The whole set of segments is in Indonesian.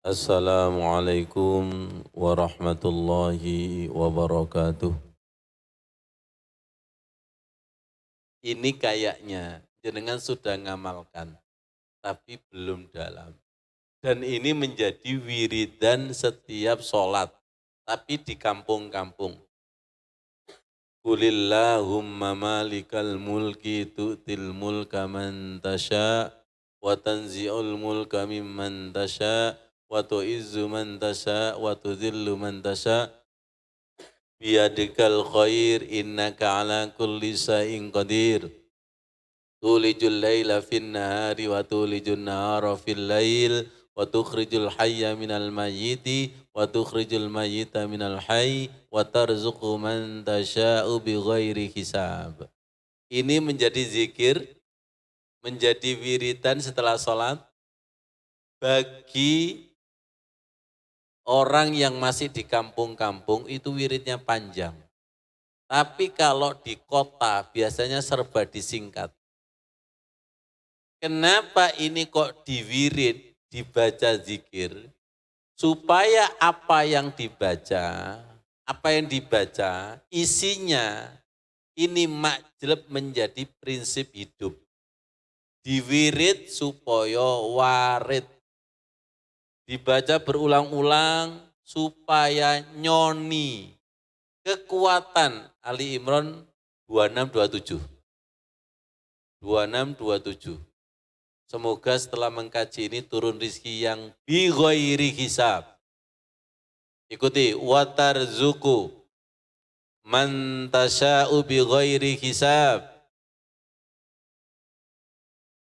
Assalamualaikum warahmatullahi wabarakatuh. Ini kayaknya jenengan sudah ngamalkan, tapi belum dalam. Dan ini menjadi wiridan setiap sholat, tapi di kampung-kampung. Qulillahumma malikal mulki tu'til mulka man tasha' wa tanzi'ul mulka mimman tasha' wa tu'izzu man tasha' wa tudhillu man tasha' biyadikal khair innaka ala kulli syai'in qadir. Tulijul laila fin nahari wa tulijun nahara fil lail wa tukhrijul hayya minal mayyiti wa tukhrijul mayyita minal hayy wa tarzuqu man tasya'u bighairi hisab. Ini menjadi zikir, menjadi wiridan setelah sholat bagi orang yang masih di kampung-kampung itu wiridnya panjang. Tapi kalau di kota biasanya serba disingkat. Kenapa ini kok diwirid, dibaca zikir? Supaya apa yang dibaca, isinya ini majleb menjadi prinsip hidup. Diwirid supaya warid. Dibaca berulang-ulang supaya nyoni. Kekuatan Ali Imran 2627. 2627. Semoga setelah mengkaji ini turun rizki yang bi ghairi hisab. Ikuti, watarzuku man tasya'u bi ghairi hisab.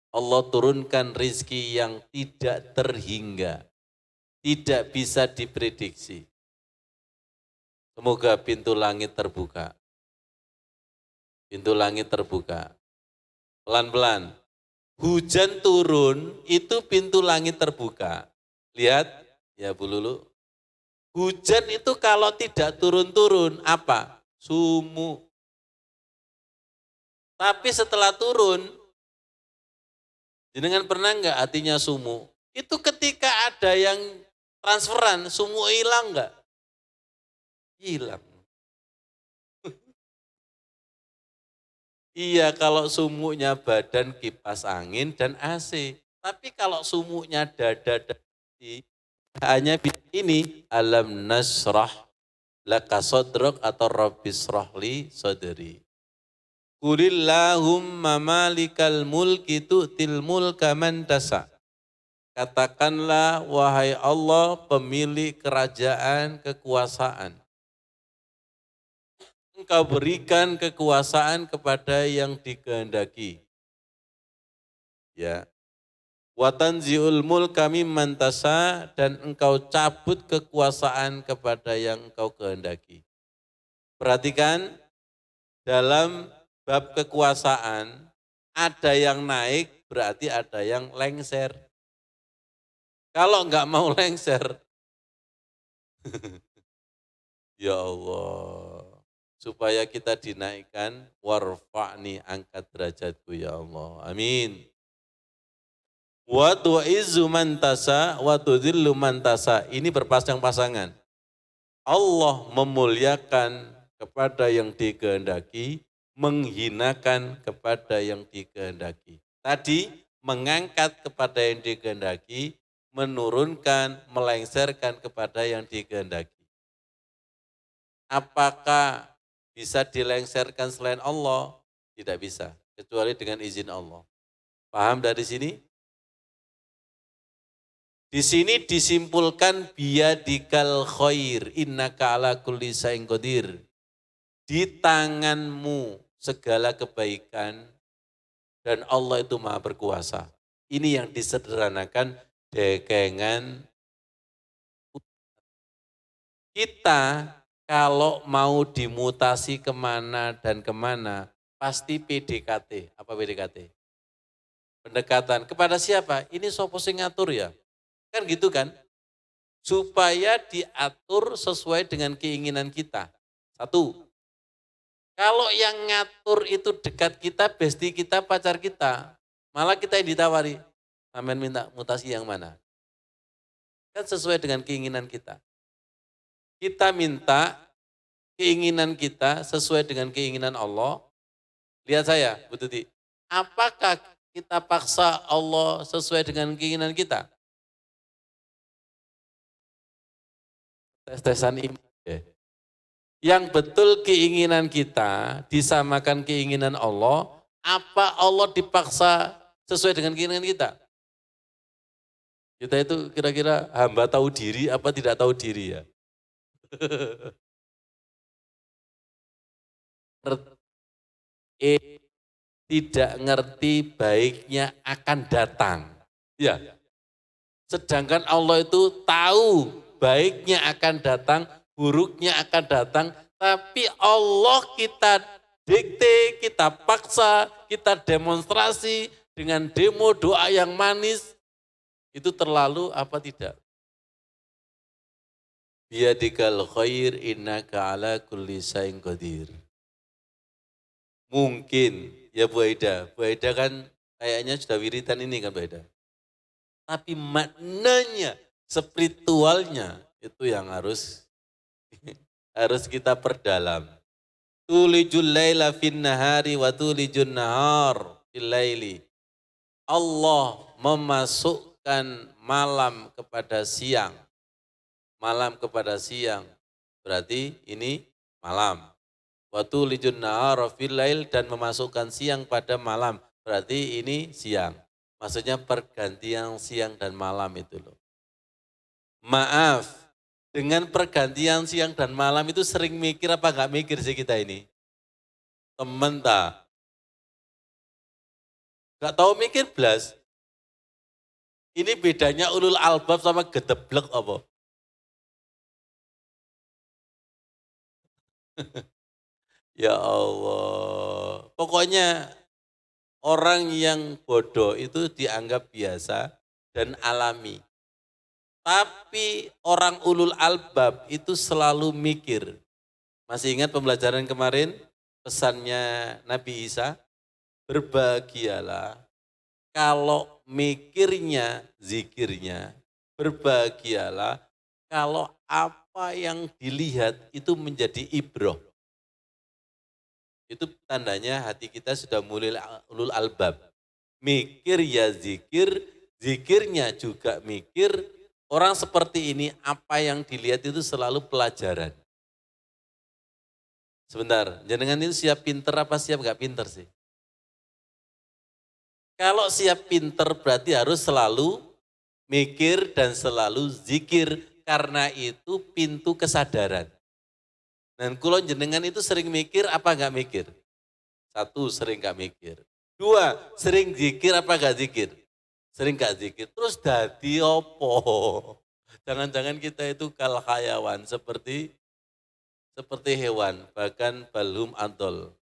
Allah turunkan rizki yang tidak terhingga, tidak bisa diprediksi. Semoga pintu langit terbuka. Pintu langit terbuka. Pelan-pelan. Hujan turun, itu pintu langit terbuka. Lihat, ya Bu Lulu. Hujan itu kalau tidak turun-turun, apa? Sumu. Tapi setelah turun, jenengan pernah enggak hatinya sumu? Itu ketika ada yang transferan, sumu hilang enggak? Hilang. Iya, kalau sumunya badan kipas angin dan AC. Tapi kalau sumunya dada dan hati, hanya ini, alam nasrah laka sodrok atau rabbis rohli sodri. Qulillahumma malikal mulki tu'til mulka man tasa. Katakanlah wahai Allah pemilik kerajaan kekuasaan. Engkau berikan kekuasaan kepada yang dikehendaki. Ya. Wa tanzi'ul mulka mimman tasha, dan engkau cabut kekuasaan kepada yang engkau kehendaki. Perhatikan dalam bab kekuasaan ada yang naik berarti ada yang lengser. Kalau enggak mau lengser, ya Allah, supaya kita dinaikkan, warfa'ni, angkat derajatku ya Allah, amin. Wa tu'izzu man tasha wa tudhillu man tasha. Ini berpasang-pasangan. Allah memuliakan kepada yang dikehendaki, menghinakan kepada yang dikehendaki. Tadi mengangkat kepada yang dikehendaki, menurunkan, melengsarkan kepada yang dikehendaki. Apakah bisa dilengsarkan selain Allah? Tidak bisa, kecuali dengan izin Allah. Paham dari sini? Di sini disimpulkan biyadikal khair, innaka ala kulli syai'in qadir. Di tanganmu segala kebaikan dan Allah itu maha berkuasa. Ini yang disederhanakan dekengan. Kita kalau mau dimutasi kemana dan kemana, pasti PDKT. Apa PDKT? Pendekatan kepada siapa? Ini sopo sing ngatur ya? Kan gitu kan? Supaya diatur sesuai dengan keinginan kita. Satu, kalau yang ngatur itu dekat kita, bestie kita, pacar kita, malah kita yang ditawari, amin minta mutasi yang mana? Kan sesuai dengan keinginan kita. Kita minta keinginan kita sesuai dengan keinginan Allah. Lihat saya, Bu Tuti, apakah kita paksa Allah sesuai dengan keinginan kita? Tes-tesan iman. Yang betul keinginan kita disamakan keinginan Allah, apa Allah dipaksa sesuai dengan keinginan kita? Kita itu kira-kira hamba tahu diri apa tidak tahu diri ya? Tidak ngerti baiknya akan datang. Ya, sedangkan Allah itu tahu baiknya akan datang, buruknya akan datang, tapi Allah kita dikte, kita paksa, kita demonstrasi dengan demo doa yang manis, itu terlalu apa tidak? Biyadikal khair innaka ala kulli syai'in qadir. Mungkin ya Bu Aida kan kayaknya sudah wiritan ini kan Bu Aida. Tapi maknanya, spiritualnya itu yang harus harus kita perdalam. Tulijul laila fin nahari wa tulijun nahar fil laili. Allah memasukkan malam kepada siang. Malam kepada siang. Berarti ini malam. Wa tulijun nahar fil lail dan memasukkan siang pada malam. Berarti ini siang. Maksudnya pergantian siang dan malam itu loh. Maaf, dengan pergantian siang dan malam itu sering mikir apa enggak mikir sih kita ini? Temen tak? Enggak tahu mikir blas. Ini bedanya ulul albab sama gedeblek apa? Ya Allah. Pokoknya orang yang bodoh itu dianggap biasa dan alami. Tapi orang ulul albab itu selalu mikir. Masih ingat pembelajaran kemarin? Pesannya Nabi Isa? Berbahagialah kalau mikirnya, zikirnya. Berbahagialah kalau apa yang dilihat itu menjadi ibroh. Itu tandanya hati kita sudah mulai ulul albab. Mikir ya zikir, zikirnya juga mikir. Orang seperti ini apa yang dilihat itu selalu pelajaran. Sebentar, jenengan itu siap pinter apa siap gak pinter sih? Kalau siap pinter berarti harus selalu mikir dan selalu zikir. Karena itu pintu kesadaran. Dan kalau jenengan itu sering mikir apa gak mikir? Satu, sering gak mikir. Dua, sering zikir apa gak zikir? Sering gak zikir. Terus dadi opo? Jangan-jangan kita itu kal hayawan seperti hewan, bahkan balhum adol.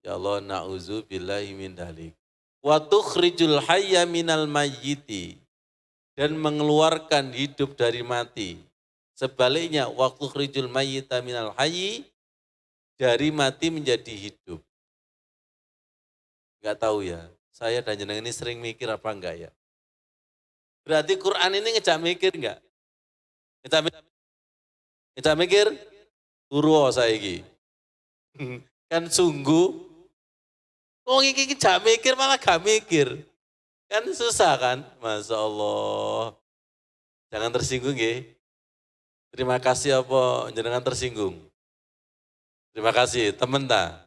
Ya Allah, na'udzu billahi min dalik. Wa tukhrijul hayya minal mayyiti. Dan mengeluarkan hidup dari mati. Sebaliknya, waktu tukhrijul mayyita minal hayyi, dari mati menjadi hidup. Enggak tahu ya, saya dan jenengan ini sering mikir apa enggak ya? Berarti Quran ini ngejak mikir enggak? Ngejak mikir? Turu saiki. Kan sungguh, iki ngejak mikir malah gak mikir. Kan susah kan? Masya Allah. Jangan tersinggung ya. Terima kasih apa jenengan tersinggung. Terima kasih, temen ta.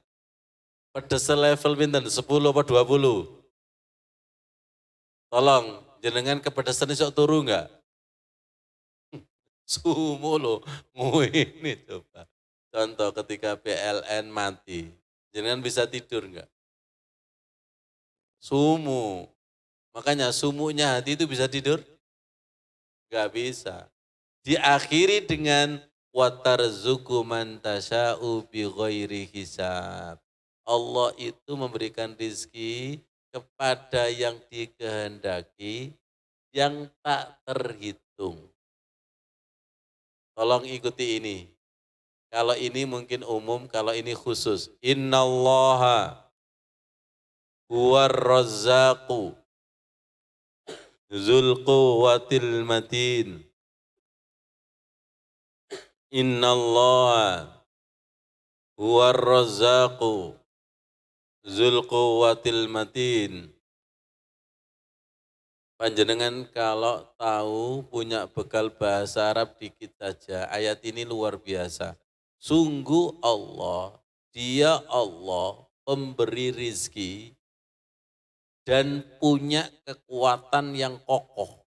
Pedes level pinten 10 apa 20? Tolong, jenengan kepedesan iso turu enggak? Sumu lo, ini coba. Contoh ketika PLN mati, jenengan bisa tidur enggak? Sumu. Makanya sumunya hati itu bisa tidur? Enggak bisa. Diakhiri dengan watarzuku man tasya'u bi ghairi hisab. Allah itu memberikan rizki kepada yang dikehendaki yang tak terhitung. Tolong ikuti ini. Kalau ini mungkin umum, kalau ini khusus. Innallaha huwar razzaqu dzul quwwatil matin. Innallaha huwar razzaqu dzul quwwatil matin. Panjenengan kalau tahu punya bekal bahasa Arab dikit saja, ayat ini luar biasa. Sungguh Allah, dia Allah pemberi rizki dan punya kekuatan yang kokoh.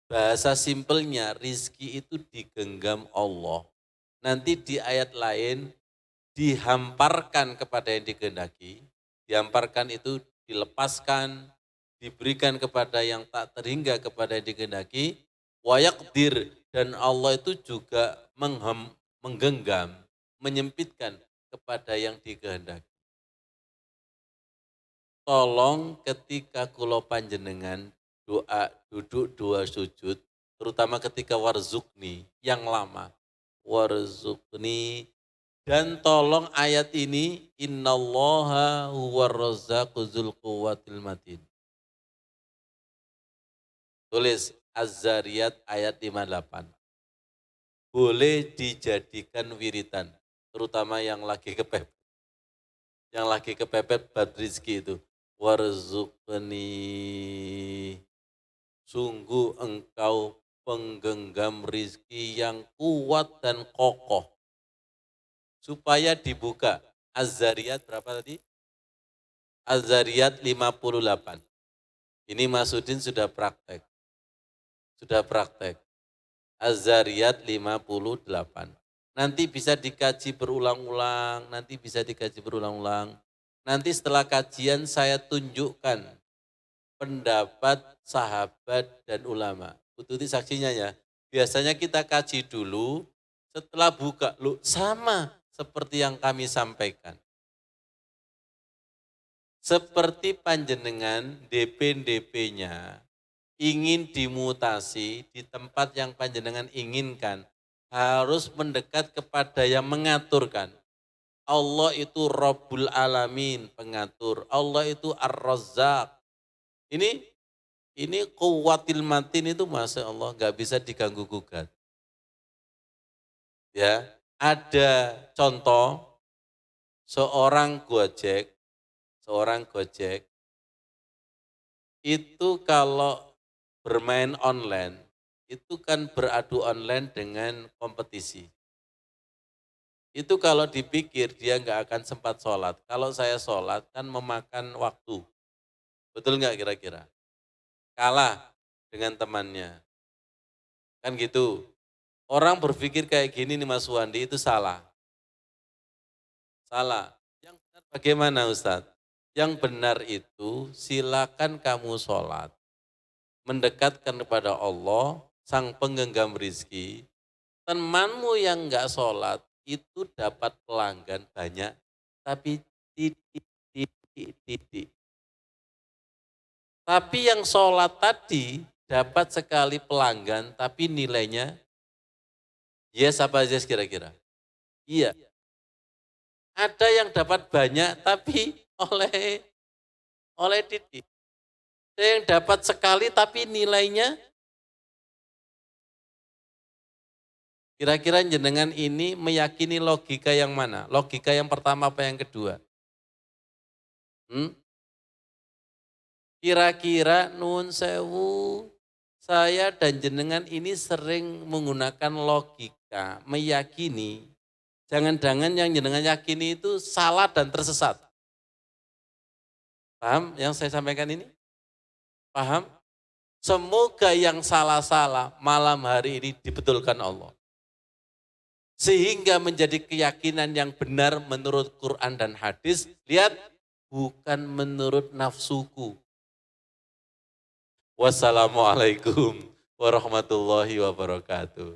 Bahasa simpelnya rizki itu digenggam Allah. Nanti di ayat lain dihamparkan kepada yang dikehendaki. Dihamparkan itu dilepaskan, diberikan kepada yang tak terhingga kepada yang dikehendaki, wayakdir, dan Allah itu juga menggenggam, menyempitkan kepada yang dikehendaki. Tolong ketika kulo panjenengan doa, duduk dua sujud, terutama ketika warzukni yang lama, warzukni, dan tolong ayat ini, innallaha huwar razzaqu dzul quwwatil matin. Tulis Az-Zariyat ayat 58. Boleh dijadikan wiritan, terutama yang lagi kepepet. Yang lagi kepepet bad rizki itu. Warzuqni, sungguh engkau penggenggam rizki yang kuat dan kokoh. Supaya dibuka. Az-Zariyat berapa tadi? Az-Zariyat 58. Ini Mas Udin sudah praktek. Sudah praktek. Az-Zariyat 58. Nanti bisa dikaji berulang-ulang, Nanti setelah kajian saya tunjukkan pendapat sahabat dan ulama. Bututi saksinya ya. Biasanya kita kaji dulu, setelah buka, loh sama seperti yang kami sampaikan. Seperti panjenengan DP-DP-nya ingin dimutasi di tempat yang panjenengan inginkan, harus mendekat kepada yang mengaturkan. Allah itu Rabbul Alamin, pengatur. Allah itu Ar-Razzaq. Ini kuwatil matin itu Masya Allah nggak bisa diganggu gugat. Ya, ada contoh seorang Gojek itu kalau bermain online, itu kan beradu online dengan kompetisi. Itu kalau dipikir dia nggak akan sempat sholat. Kalau saya sholat kan memakan waktu. Betul nggak kira-kira? Kalah dengan temannya. Kan gitu. Orang berpikir kayak gini nih Mas Wandi itu salah. Salah. Yang benar bagaimana Ustadz? Yang benar itu silakan kamu sholat. Mendekatkan kepada Allah, sang penggenggam rizki. Temanmu yang nggak sholat itu dapat pelanggan banyak, tapi titik. Tapi yang sholat tadi dapat sekali pelanggan, tapi nilainya yes apa yes kira-kira? Iya. Ada yang dapat banyak, tapi oleh titik. Ada yang dapat sekali, tapi nilainya kira-kira jenengan ini meyakini logika yang mana? Logika yang pertama apa yang kedua? Kira-kira nun sewu, saya dan jenengan ini sering menggunakan logika, meyakini. Jangan-jangan yang jenengan yakini itu salah dan tersesat. Paham yang saya sampaikan ini? Paham? Semoga yang salah-salah malam hari ini dibetulkan Allah. Sehingga menjadi keyakinan yang benar menurut Quran dan hadis. Lihat, bukan menurut nafsuku. Wassalamualaikum warahmatullahi wabarakatuh.